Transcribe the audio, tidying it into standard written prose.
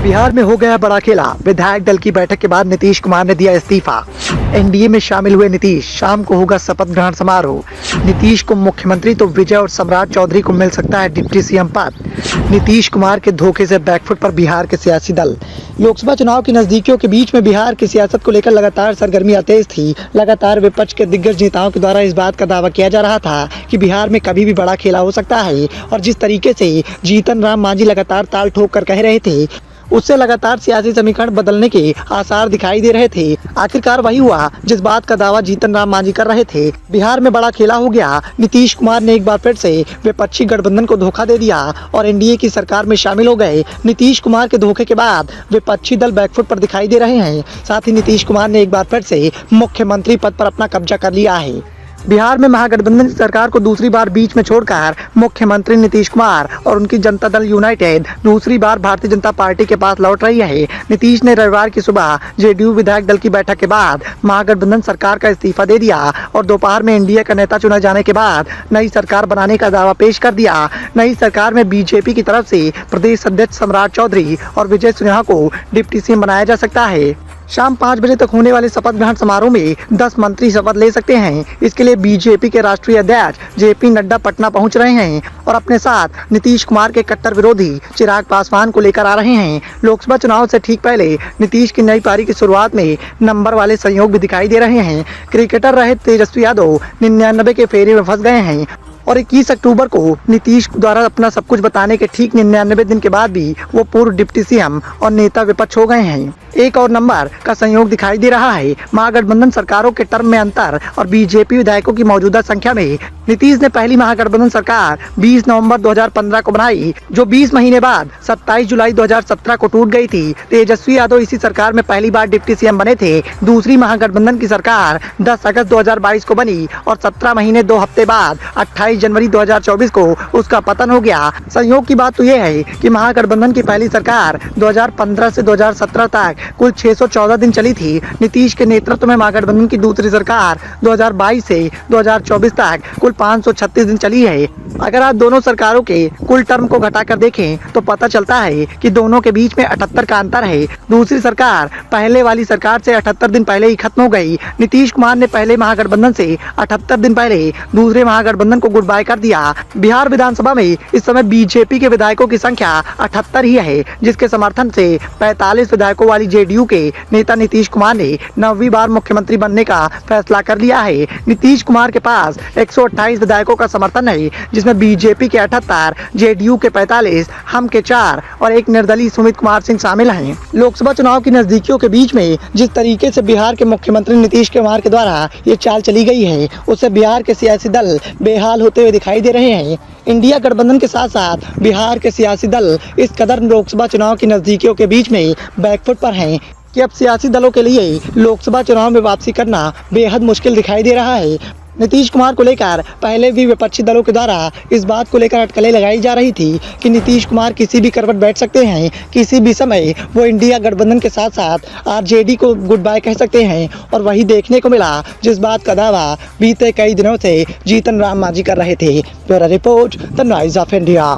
बिहार में हो गया बड़ा खेला। विधायक दल की बैठक के बाद नीतीश कुमार ने दिया इस्तीफा। एनडीए में शामिल हुए नीतीश, शाम को होगा शपथ ग्रहण समारोह। नीतीश को मुख्यमंत्री तो विजय और सम्राट चौधरी को मिल सकता है डिप्टी सीएम पद। नीतीश कुमार के धोखे से बैकफुट पर बिहार के सियासी दल। लोकसभा चुनाव की नजदीकियों के बीच में बिहार की सियासत को लेकर लगातार सरगर्मियां तेज थी। लगातार विपक्ष के दिग्गज नेताओं के द्वारा इस बात का दावा किया जा रहा था कि बिहार में कभी भी बड़ा खेला हो सकता है, और जिस तरीके से जीतन राम मांझी लगातार ताल ठोक कर कह रहे थे, उससे लगातार सियासी समीकरण बदलने के आसार दिखाई दे रहे थे। आखिरकार वही हुआ जिस बात का दावा जीतन राम मांझी कर रहे थे। बिहार में बड़ा खेला हो गया। नीतीश कुमार ने एक बार फिर से विपक्षी गठबंधन को धोखा दे दिया और एनडीए की सरकार में शामिल हो गए। नीतीश कुमार के धोखे के बाद विपक्षी दल बैकफुट पर दिखाई दे रहे हैं। साथ ही नीतीश कुमार ने एक बार फिर से मुख्यमंत्री पद पर अपना कब्जा कर लिया है। बिहार में महागठबंधन की सरकार को दूसरी बार बीच में छोड़कर मुख्यमंत्री नीतीश कुमार और उनकी जनता दल यूनाइटेड दूसरी बार भारतीय जनता पार्टी के पास लौट रही है। नीतीश ने रविवार की सुबह जेडीयू विधायक दल की बैठक के बाद महागठबंधन सरकार का इस्तीफा दे दिया और दोपहर में एनडीए का नेता चुने जाने के बाद नई सरकार बनाने का दावा पेश कर दिया। नई सरकार में बीजेपी की तरफ से प्रदेश अध्यक्ष सम्राट चौधरी और विजय सिन्हा को डिप्टी सीएम बनाया जा सकता है। शाम 5 बजे तक होने वाले शपथ ग्रहण समारोह में 10 मंत्री शपथ ले सकते हैं। इसके लिए बीजेपी के राष्ट्रीय अध्यक्ष जेपी नड्डा पटना पहुंच रहे हैं और अपने साथ नीतीश कुमार के कट्टर विरोधी चिराग पासवान को लेकर आ रहे हैं। लोकसभा चुनाव से ठीक पहले नीतीश की नई पारी की शुरुआत में नंबर वाले संयोग भी दिखाई दे रहे हैं। क्रिकेटर रहे तेजस्वी यादव 99 के फेरे में फंस गए हैं और 21 अक्टूबर को नीतीश द्वारा अपना सब कुछ बताने के ठीक 99 दिन के बाद भी वो पूर्व डिप्टी सीएम और नेता विपक्ष हो गए हैं। एक और नंबर का संयोग दिखाई दे रहा है। महागठबंधन सरकारों के टर्म में अंतर और बीजेपी विधायकों की मौजूदा संख्या में नीतीश ने पहली महागठबंधन सरकार 20 नवंबर 2015 को बनाई, जो 20 महीने बाद 27 जुलाई 2017 को टूट गई थी। तेजस्वी यादव इसी सरकार में पहली बार डिप्टी सीएम बने थे। दूसरी महागठबंधन की सरकार 10 अगस्त 2022 को बनी और 17 महीने 2 हफ्ते बाद 28 जनवरी 2024 को उसका पतन हो गया। संयोग की बात तो यह है कि महागठबंधन की पहली सरकार 2015 से 2017 तक कुल 614 दिन चली थी। नीतीश के नेतृत्व में महागठबंधन की दूसरी सरकार 2022 से 2024 तक कुल 536 दिन चली है। अगर आप दोनों सरकारों के कुल टर्म को घटाकर देखें तो पता चलता है कि दोनों के बीच में 78 का अंतर है। दूसरी सरकार पहले वाली सरकार से 78 दिन पहले ही खत्म हो गई। नीतीश कुमार ने पहले महागठबंधन से 78 दिन पहले दूसरे महागठबंधन को गुड बाय कर दिया। बिहार विधानसभा में इस समय बीजेपी के विधायकों की संख्या 78 ही है, जिसके समर्थन से 45 विधायकों वाली जेडीयू के नेता नीतीश कुमार ने 9वीं बार मुख्यमंत्री बनने का फैसला कर लिया है। नीतीश कुमार के पास 128 विधायकों का समर्थन है, जिसमें बीजेपी के 78, जेडीयू के 45, हम के 4 और एक निर्दलीय सुमित कुमार सिंह शामिल हैं। लोकसभा चुनाव की नजदीकियों के बीच में जिस तरीके से बिहार के मुख्यमंत्री नीतीश कुमार के द्वारा ये चाल चली गई है, उससे बिहार के सियासी दल बेहाल होते हुए दिखाई दे रहे हैं। इंडिया गठबंधन के साथ साथ बिहार के सियासी दल इस कदर लोकसभा चुनाव की नजदीकियों के बीच में बैकफुट पर हैं कि अब सियासी दलों के लिए लोकसभा चुनाव में वापसी करना बेहद मुश्किल दिखाई दे रहा है। नीतीश कुमार को लेकर पहले भी विपक्षी दलों के द्वारा इस बात को लेकर अटकलें लगाई जा रही थी कि नीतीश कुमार किसी भी करवट बैठ सकते हैं, किसी भी समय वो इंडिया गठबंधन के साथ साथ आरजेडी को गुड बाय कह सकते हैं। और वही देखने को मिला जिस बात का दावा बीते कई दिनों से जीतन राम मांझी कर रहे थे। Bureau report, the noise of India.